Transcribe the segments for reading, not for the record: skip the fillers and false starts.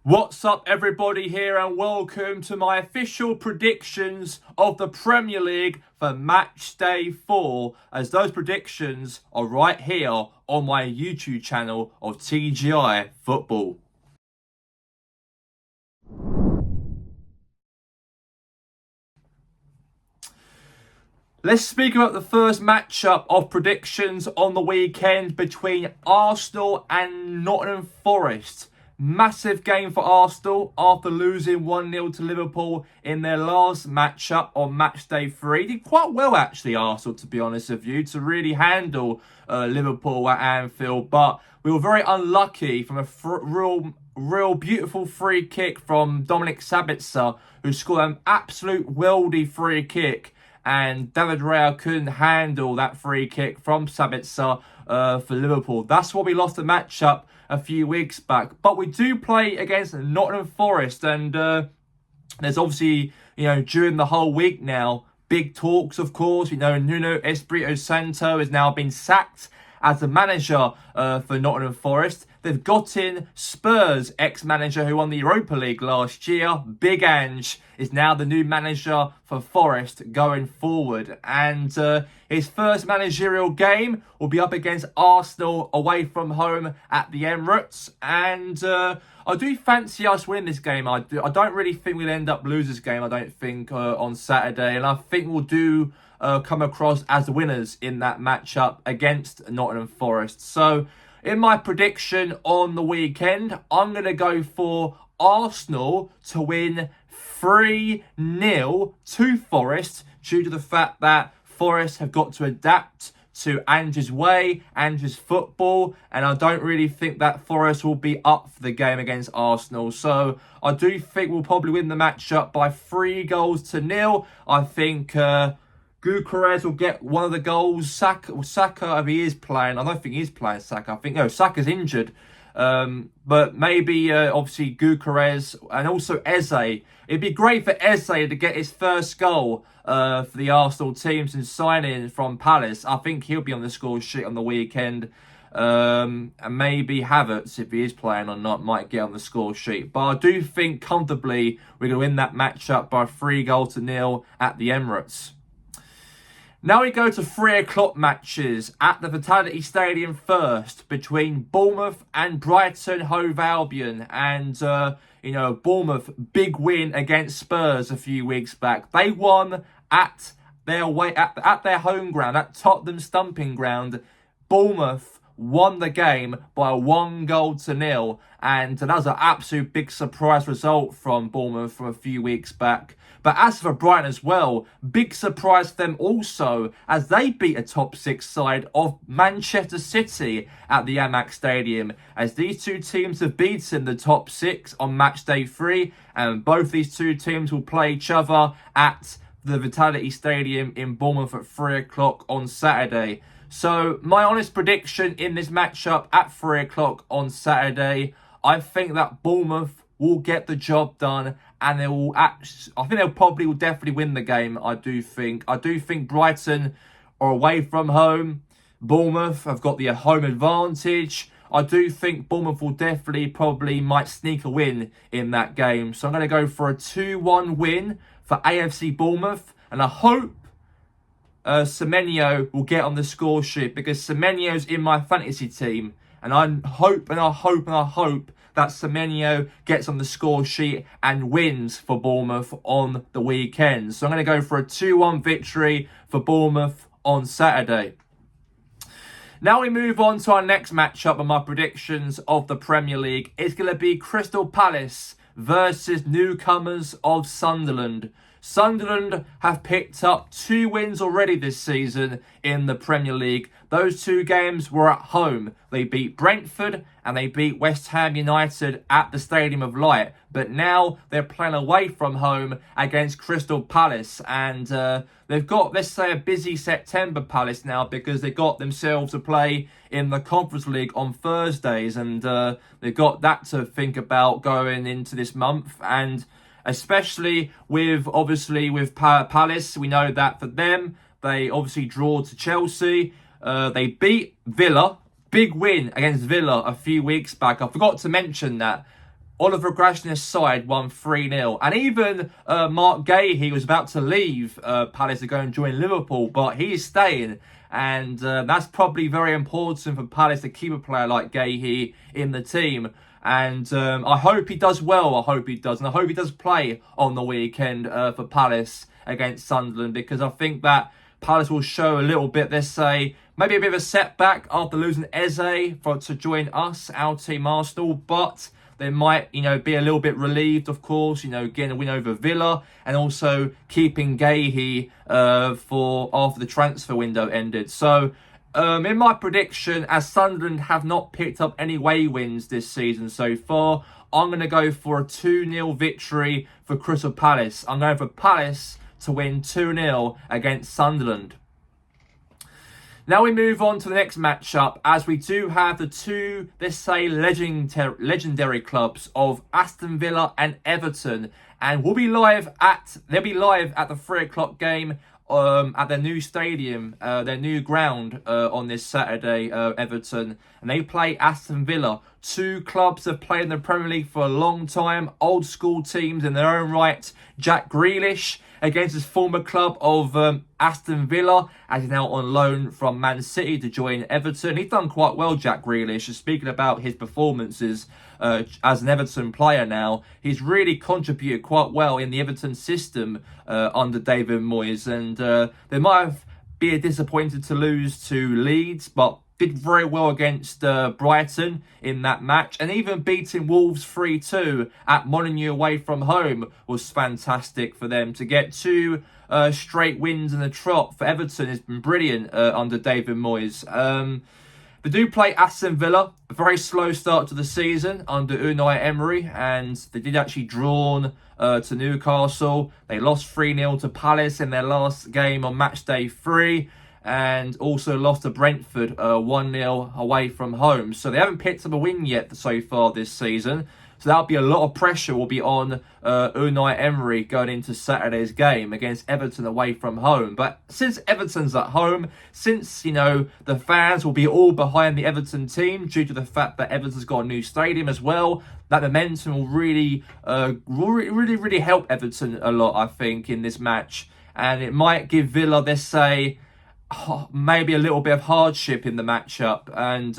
What's up, everybody here, and welcome to my official predictions of the Premier League for Matchday 4, as those predictions are right here on my YouTube channel of TGI Football. Let's speak about the first matchup of predictions on the weekend between Arsenal and Nottingham Forest. Massive game for Arsenal after losing 1-0 to Liverpool in their last matchup on Matchday 3. Did quite well, actually, Arsenal, to be honest with you, to really handle Liverpool at Anfield. But we were very unlucky from a real beautiful free kick from Dominic Sabitzer, who scored an absolute worldy free kick. And David Raya couldn't handle that free kick from Sabitzer for Liverpool. That's why we lost the matchup a few weeks back. But we do play against Nottingham Forest, and there's obviously, during the whole week now, big talks, of course. Nuno Espirito Santo has now been sacked as the manager for Nottingham Forest. They've got in Spurs ex-manager who won the Europa League last year. Big Ange is now the new manager for Forest going forward. And his first managerial game will be up against Arsenal away from home at the Emirates. And I do fancy us winning this game. I don't really think we'll end up losing this game, I don't think, on Saturday. And I think we'll do come across as winners in that matchup against Nottingham Forest. So, in my prediction on the weekend, I'm going to go for Arsenal to win 3-0 to Forest, due to the fact that Forest have got to adapt to Ange's way, Ange's football, and I don't really think that Forest will be up for the game against Arsenal. So I do think we'll probably win the matchup by 3-0. I think Gyökeres will get one of the goals. Saka, if he is playing, I don't think he's playing Saka. I think, Saka's injured. But maybe, obviously, Gyökeres and also Eze. It'd be great for Eze to get his first goal for the Arsenal team since signing from Palace. I think he'll be on the score sheet on the weekend. And maybe Havertz, if he is playing or not, might get on the score sheet. But I do think comfortably we're going to win that matchup by 3-0 at the Emirates. Now we go to 3 o'clock matches at the Vitality Stadium first, between Bournemouth and Brighton Hove Albion. And, Bournemouth, big win against Spurs a few weeks back. They won at their home ground, at Tottenham Stomping Ground. Bournemouth won the game by 1-0. And that was an absolute big surprise result from Bournemouth from a few weeks back. But as for Brighton as well, big surprise for them also, as they beat a top 6 side of Manchester City at the Amex Stadium, as these two teams have beaten the top 6 on Matchday 3, and both these two teams will play each other at the Vitality Stadium in Bournemouth at 3 o'clock on Saturday. So my honest prediction in this matchup at 3 o'clock on Saturday, I think that Bournemouth will get the job done, and I think they'll probably definitely win the game. I do think Brighton are away from home. Bournemouth have got the home advantage. I do think Bournemouth will probably might sneak a win in that game. So I'm going to go for a 2-1 win for AFC Bournemouth, and I hope Semenyo will get on the score sheet, because Semenyo's in my fantasy team, and I hope that Semenyo gets on the score sheet and wins for Bournemouth on the weekend. So I'm going to go for a 2-1 victory for Bournemouth on Saturday. Now we move on to our next matchup and my predictions of the Premier League. It's going to be Crystal Palace versus newcomers of Sunderland. Sunderland have picked up 2 wins already this season in the Premier League. Those 2 games were at home. They beat Brentford and they beat West Ham United at the Stadium of Light. But now they're playing away from home against Crystal Palace. And they've got, let's say, a busy September, Palace, now, because they got themselves to play in the Conference League on Thursdays. And they've got that to think about going into this month. And especially with Palace, we know that for them, they obviously draw to Chelsea. They beat Villa, big win against Villa a few weeks back. I forgot to mention that. Oliver Grasner's side won 3-0. And even Mark Gahey was about to leave Palace to go and join Liverpool, but he's staying. And that's probably very important for Palace to keep a player like Gahey in the team. And I hope he does well. I hope he does. And I hope he does play on the weekend for Palace against Sunderland, because I think that Palace will show a little bit, let's say, maybe a bit of a setback after losing Eze to join us, our team Arsenal. But they might, be a little bit relieved, of course, getting a win over Villa and also keeping Gahey for after the transfer window ended. So, in my prediction, as Sunderland have not picked up any away wins this season so far, I'm going to go for a 2-0 victory for Crystal Palace. I'm going for Palace to win 2-0 against Sunderland. Now we move on to the next matchup, as we do have the two, let's say, legendary clubs of Aston Villa and Everton, and they'll be live at the 3 o'clock game at their new stadium, their new ground on this Saturday, Everton, and they play Aston Villa. Two clubs have played in the Premier League for a long time, old school teams in their own right. Jack Grealish against his former club of Aston Villa, as he's now on loan from Man City to join Everton. He's done quite well, Jack Grealish. Speaking about his performances as an Everton player now, he's really contributed quite well in the Everton system under David Moyes. And they might have been disappointed to lose to Leeds, but did very well against Brighton in that match, and even beating Wolves 3-2 at Molineux away from home was fantastic for them. To get two straight wins in the trot for Everton has been brilliant under David Moyes. They do play Aston Villa, a very slow start to the season under Unai Emery, and they did actually drawn to Newcastle. They lost 3-0 to Palace in their last game on Matchday 3. And also lost to Brentford 1-0 away from home. So they haven't picked up a win yet so far this season. So that'll be a lot of pressure will be on Unai Emery going into Saturday's game against Everton away from home. But since Everton's at home, since, the fans will be all behind the Everton team due to the fact that Everton's got a new stadium as well, that momentum will really help Everton a lot, I think, in this match. And it might give Villa, let's say, maybe a little bit of hardship in the matchup, and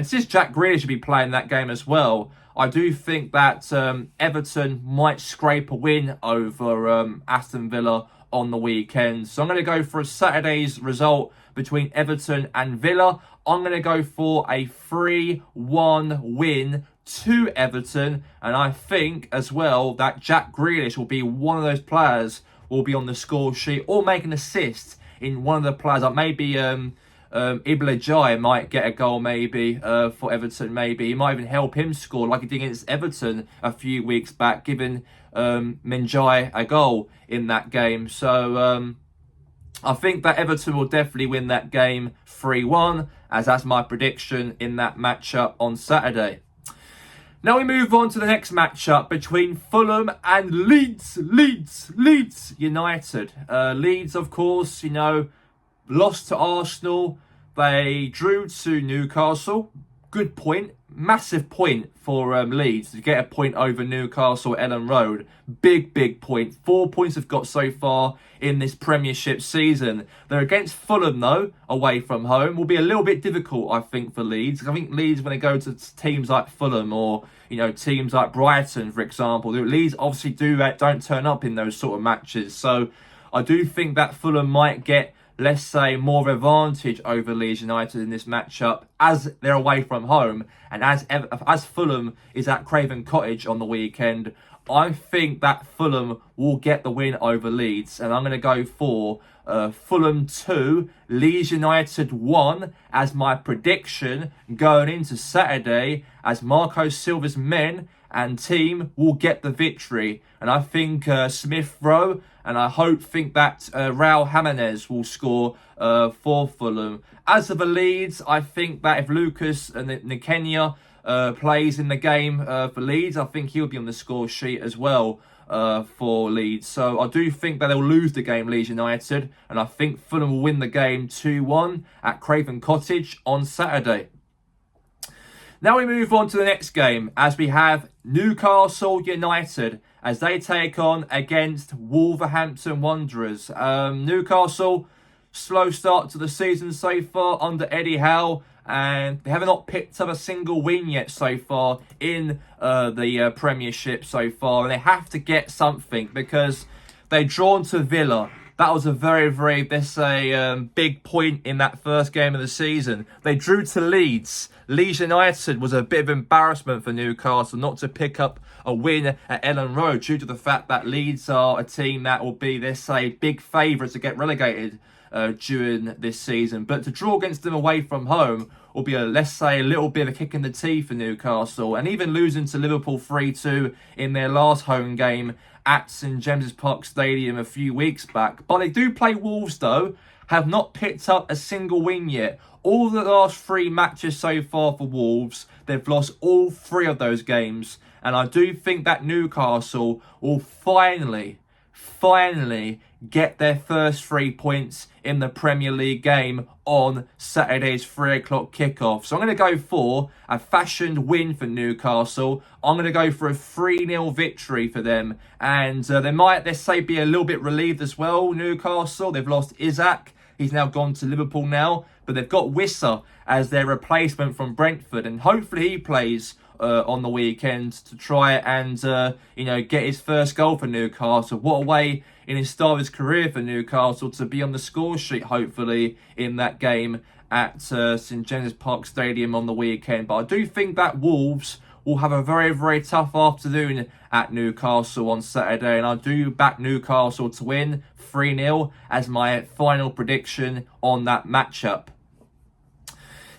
since Jack Grealish should be playing that game as well, I do think that Everton might scrape a win over Aston Villa on the weekend. So I'm going to go for a Saturday's result between Everton and Villa. I'm going to go for a 3-1 win to Everton, and I think as well that Jack Grealish will be one of those players who will be on the score sheet or make an assist in one of the players, like maybe Ibla Jai might get a goal maybe for Everton. Maybe he might even help him score like he did against Everton a few weeks back, giving Menjai a goal in that game. So I think that Everton will definitely win that game 3-1, as that's my prediction in that matchup on Saturday. Now we move on to the next matchup between Fulham and Leeds United. Leeds, of course, lost to Arsenal. They drew to Newcastle. Good point. Massive point for Leeds to get a point over Newcastle at Ellen Road. Big point. 4 points they've got so far in this Premiership season. They're against Fulham, though, away from home. Will be a little bit difficult, I think, for Leeds. I think Leeds, when they go to teams like Fulham or, teams like Brighton, for example, Leeds obviously don't turn up in those sort of matches. So I do think that Fulham might get, let's say, more of an advantage over Leeds United in this matchup as they're away from home, and as Fulham is at Craven Cottage on the weekend. I think that Fulham will get the win over Leeds, and I'm going to go for Fulham 2, Leeds United 1 as my prediction going into Saturday, as Marco Silva's men and team will get the victory. And I think Smith Rowe, and I think that Raul Jimenez will score for Fulham. As for the Leeds, I think that if Lucas Nkenya plays in the game for Leeds, I think he'll be on the score sheet as well for Leeds. So I do think that they'll lose the game, Leeds United, and I think Fulham will win the game 2-1 at Craven Cottage on Saturday. Now we move on to the next game as we have Newcastle United as they take on against Wolverhampton Wanderers. Newcastle, slow start to the season so far under Eddie Howe, and they have not picked up a single win yet so far in the Premiership so far, and they have to get something because they're drawn to Villa. That was a very, let's say, big point in that first game of the season. They drew to Leeds. Leeds United was a bit of embarrassment for Newcastle not to pick up a win at Ellen Road due to the fact that Leeds are a team that will be, let's say, big favourites to get relegated during this season. But to draw against them away from home will be, let's say, a little bit of a kick in the teeth for Newcastle. And even losing to Liverpool 3-2 in their last home game at St James's Park Stadium a few weeks back. But they do play Wolves, though, have not picked up a single win yet. All the last 3 matches so far for Wolves, they've lost all 3 of those games. And I do think that Newcastle will finally get their first 3 points in the Premier League game on Saturday's 3 o'clock kickoff. So I'm going to go for a fashioned win for Newcastle. I'm going to go for a 3-0 victory for them. And they might, let's say, be a little bit relieved as well, Newcastle. They've lost Isaac. He's now gone to Liverpool now. But they've got Wissa as their replacement from Brentford. And hopefully he plays on the weekend to try and, get his first goal for Newcastle. What a way in his start of his career for Newcastle to be on the score sheet, hopefully, in that game at St James's Park Stadium on the weekend. But I do think that Wolves will have a very tough afternoon at Newcastle on Saturday. And I do back Newcastle to win 3-0 as my final prediction on that matchup.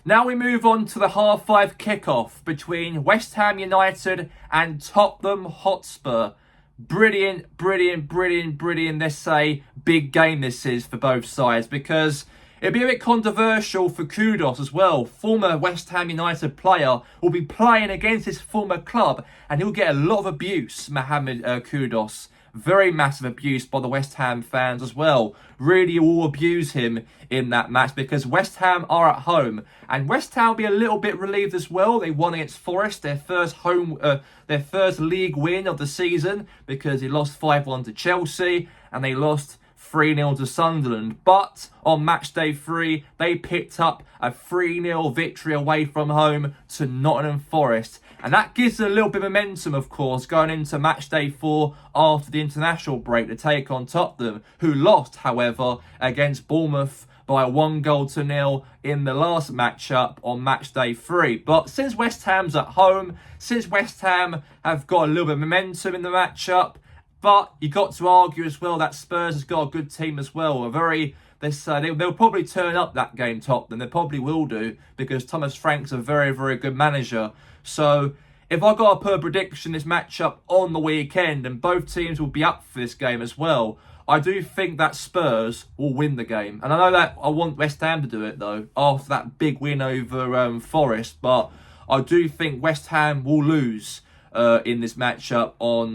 Now we move on to the 5:30 kickoff between West Ham United and Tottenham Hotspur. Brilliant, let's say, big game this is for both sides because it'll be a bit controversial for Kudus as well. Former West Ham United player will be playing against his former club and he'll get a lot of abuse, Mohamed Kudus. Very massive abuse by the West Ham fans as well. Really will abuse him in that match because West Ham are at home. And West Ham will be a little bit relieved as well. They won against Forest, their first league win of the season because they lost 5-1 to Chelsea and they lost 3-0 to Sunderland. But on Matchday 3, they picked up a 3-0 victory away from home to Nottingham Forest. And that gives a little bit of momentum, of course, going into Matchday 4 after the international break to take on Tottenham, who lost, however, against Bournemouth by 1-0 in the last matchup on Matchday 3. But since West Ham's at home, since West Ham have got a little bit of momentum in the matchup, but you got to argue as well that Spurs has got a good team as well. They'll probably turn up that game, Tottenham. They probably will do because Thomas Frank's a very good manager. So if I got to put a prediction this matchup on the weekend, and both teams will be up for this game as well, I do think that Spurs will win the game. And I know that I want West Ham to do it though after that big win over Forest, but I do think West Ham will lose in this matchup on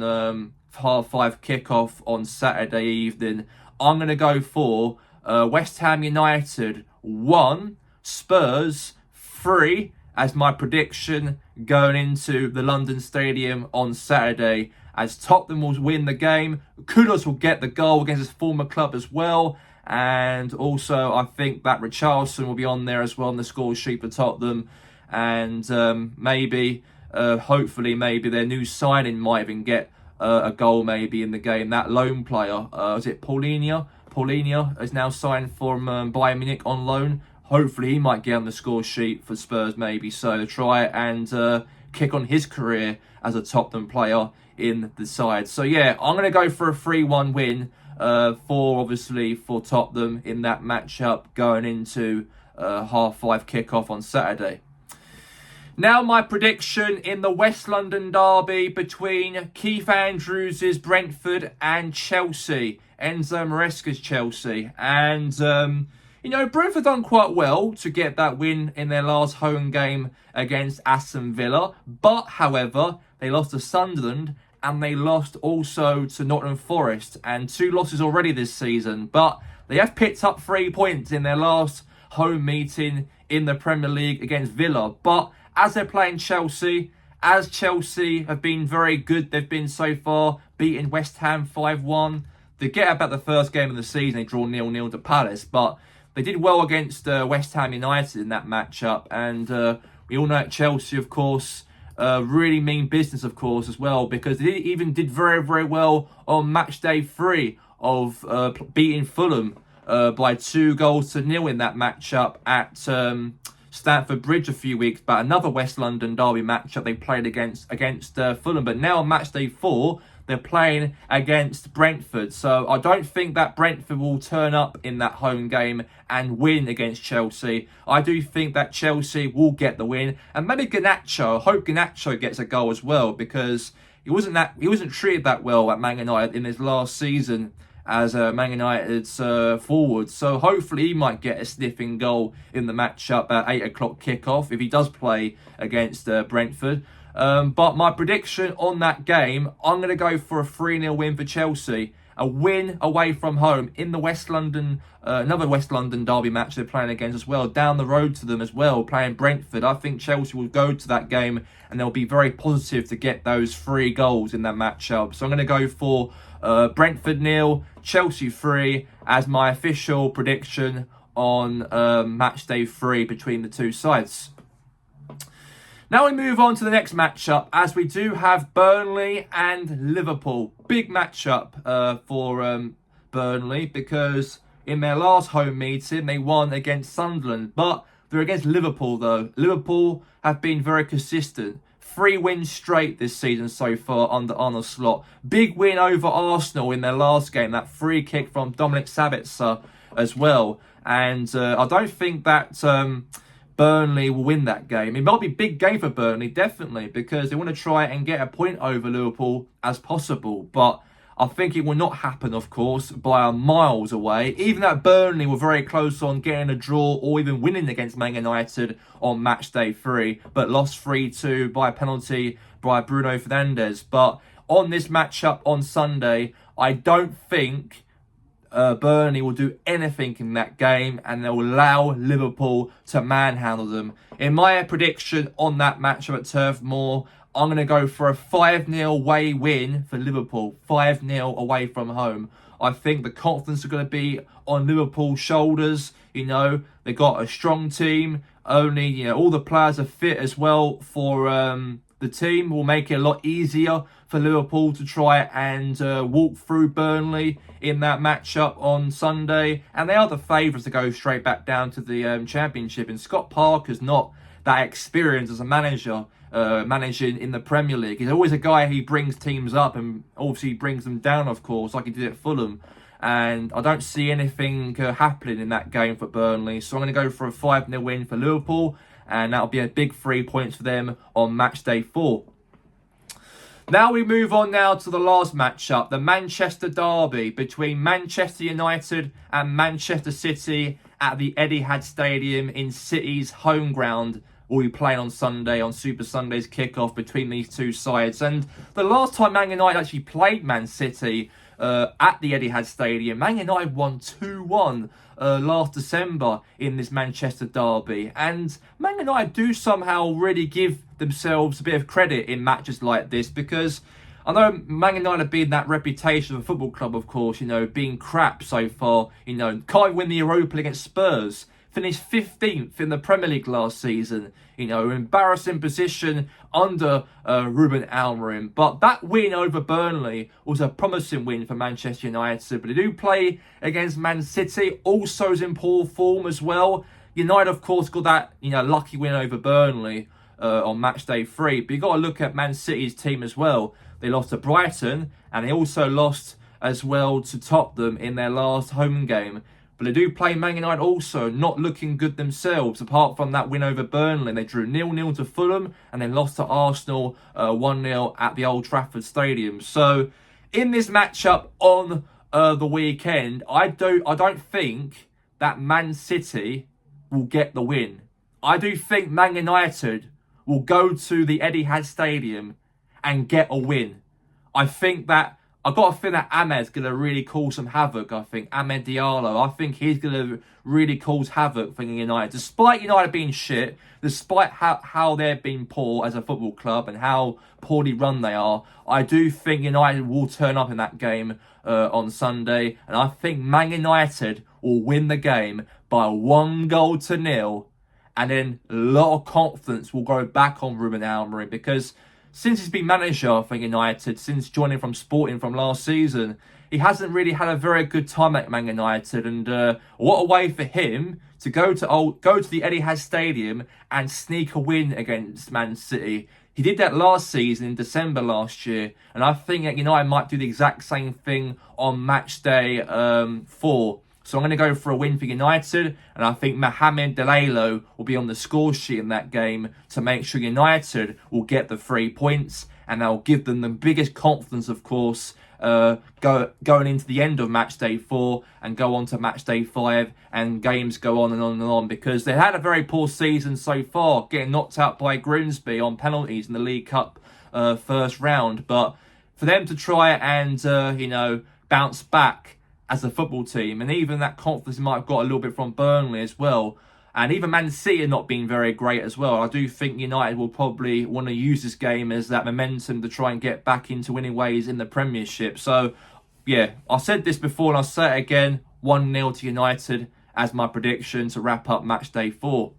5:30 kickoff on Saturday evening. I'm going to go for West Ham United 1, Spurs 3 as my prediction going into the London Stadium on Saturday, as Tottenham will win the game. Kudus will get the goal against his former club as well. And also, I think that Richarlison will be on there as well on the score sheet for Tottenham. And hopefully, their new signing might even get a goal maybe in the game. That lone player, is it Paulinho? Paulinho is now signed from Bayern Munich on loan. Hopefully he might get on the score sheet for Spurs maybe. So to try and kick on his career as a Tottenham player in the side. So yeah, I'm going to go for a 3-1 win for Tottenham in that matchup going into 5:30 kickoff on Saturday. Now my prediction in the West London derby between Keith Andrews' Brentford and Chelsea. Enzo Maresca's Chelsea. And, Brentford done quite well to get that win in their last home game against Aston Villa. But, however, they lost to Sunderland and they lost also to Nottingham Forest. And 2 losses already this season. But they have picked up 3 points in their last home meeting in the Premier League against Villa. But as they're playing Chelsea, as Chelsea have been very good, they've been so far, beating West Ham 5-1. They get about the first game of the season, they draw 0-0 to Palace, but they did well against West Ham United in that matchup. And we all know that Chelsea, of course, really mean business, of course, as well, because they even did very, very well on Matchday 3 of beating Fulham by 2-0 in that matchup at Stamford Bridge a few weeks back. Another West London derby matchup they played against Fulham. But now on Matchday 4, they're playing against Brentford. So I don't think that Brentford will turn up in that home game and win against Chelsea. I do think that Chelsea will get the win. And maybe Garnacho, I hope Garnacho gets a goal as well, because he wasn't treated that well at Man United in his last season as Man United's forward. So hopefully he might get a sniffing goal in the matchup at 8 o'clock kickoff if he does play against Brentford. But my prediction on that game, I'm going to go for a 3-0 win for Chelsea. A win away from home in the West London, another West London derby match they're playing against as well, down the road to them as well, playing Brentford. I think Chelsea will go to that game and they'll be very positive to get those 3 goals in that matchup. So I'm going to go for Brentford 0, Chelsea 3 as my official prediction on Matchday 3 between the two sides. Now we move on to the next matchup, as we do have Burnley and Liverpool. Big matchup for Burnley, because in their last home meeting they won against Sunderland, but they're against Liverpool though. Liverpool have been very consistent. 3 wins straight this season so far under Arne Slot. Big win over Arsenal in their last game, that free kick from Dominic Sabitzer as well. And I don't think that Burnley will win that game. It might be a big game for Burnley, definitely, because they want to try and get a point over Liverpool as possible. But I think it will not happen, of course, by miles away. Even that Burnley were very close on getting a draw or even winning against Man United on Matchday 3, but lost 3-2 by a penalty by Bruno Fernandes. But on this matchup on Sunday, I don't think Burnley will do anything in that game, and they'll allow Liverpool to manhandle them. In my prediction on that matchup at Turf Moor, I'm going to go for a 5-0 away win for Liverpool. 5-0 away from home. I think the confidence is going to be on Liverpool's shoulders. You know, they got a strong team. Only, all the players are fit as well for the team. Will make it a lot easier for Liverpool to try and walk through Burnley in that matchup on Sunday. And they are the favourites to go straight back down to the Championship. And Scott Parker's not that experienced as a manager, managing in the Premier League. He's always a guy who brings teams up and obviously brings them down, of course, like he did at Fulham. And I don't see anything happening in that game for Burnley. So I'm going to go for a 5-0 win for Liverpool. And that'll be a big 3 points for them on Matchday 4. Now we move on now to the last matchup, the Manchester derby between Manchester United and Manchester City at the Etihad Stadium in City's home ground. Will be playing on Sunday, on Super Sunday's kickoff between these two sides. And the last time Man United actually played Man City at the Etihad Stadium, Man United won 2-1 last December in this Manchester derby. And Man United do somehow really give themselves a bit of credit in matches like this, because I know Man United have been that reputation of a football club, of course, being crap so far, can't win the Europa League against Spurs. Finished 15th in the Premier League last season, embarrassing position under Ruben Amorim. But that win over Burnley was a promising win for Manchester United. But they do play against Man City, also is in poor form as well. United, of course, got that lucky win over Burnley on Matchday 3. But you've got to look at Man City's team as well. They lost to Brighton, and they also lost as well to Tottenham in their last home game. But they do play Man United also, not looking good themselves, apart from that win over Burnley. They drew 0-0 to Fulham and then lost to Arsenal 1-0 at the Old Trafford Stadium. So, in this matchup on the weekend, I don't think that Man City will get the win. I do think Man United will go to the Etihad Stadium and get a win. I think that I've got a feeling that Ahmed's going to really cause some havoc, I think. Ahmed Diallo, I think he's going to really cause havoc for United. Despite United being shit, despite how they've been poor as a football club and how poorly run they are, I do think United will turn up in that game on Sunday. And I think Man United will win the game by 1-0. And then a lot of confidence will go back on Ruben Amorim, because since he's been manager for United, since joining from Sporting from last season, he hasn't really had a very good time at Man United. And what a way for him to go to the Etihad Stadium and sneak a win against Man City. He did that last season in December last year, and I think that United might do the exact same thing on Matchday 4. So I'm going to go for a win for United, and I think Mohamed Delaney will be on the score sheet in that game to make sure United will get the 3 points, and they'll give them the biggest confidence, of course, going into the end of Matchday 4 and go on to Matchday 5, and games go on and on and on, because they had a very poor season so far, getting knocked out by Grimsby on penalties in the League Cup first round. But for them to try and bounce back as a football team, and even that confidence might have got a little bit from Burnley as well, and even Man City not being very great as well. I do think United will probably want to use this game as that momentum to try and get back into winning ways in the Premiership. So, yeah, I said this before and I'll say it again, 1-0 to United as my prediction to wrap up Matchday 4.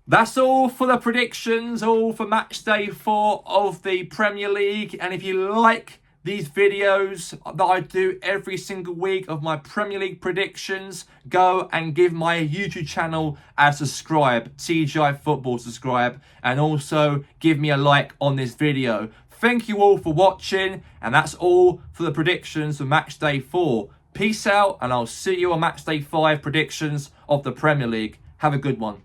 That's all for the predictions, all for Matchday 4 of the Premier League. And if you like these videos that I do every single week of my Premier League predictions, go and give my YouTube channel a subscribe, TGI Football subscribe, and also give me a like on this video. Thank you all for watching, and that's all for the predictions for Matchday 4. Peace out, and I'll see you on Matchday 5 predictions of the Premier League. Have a good one.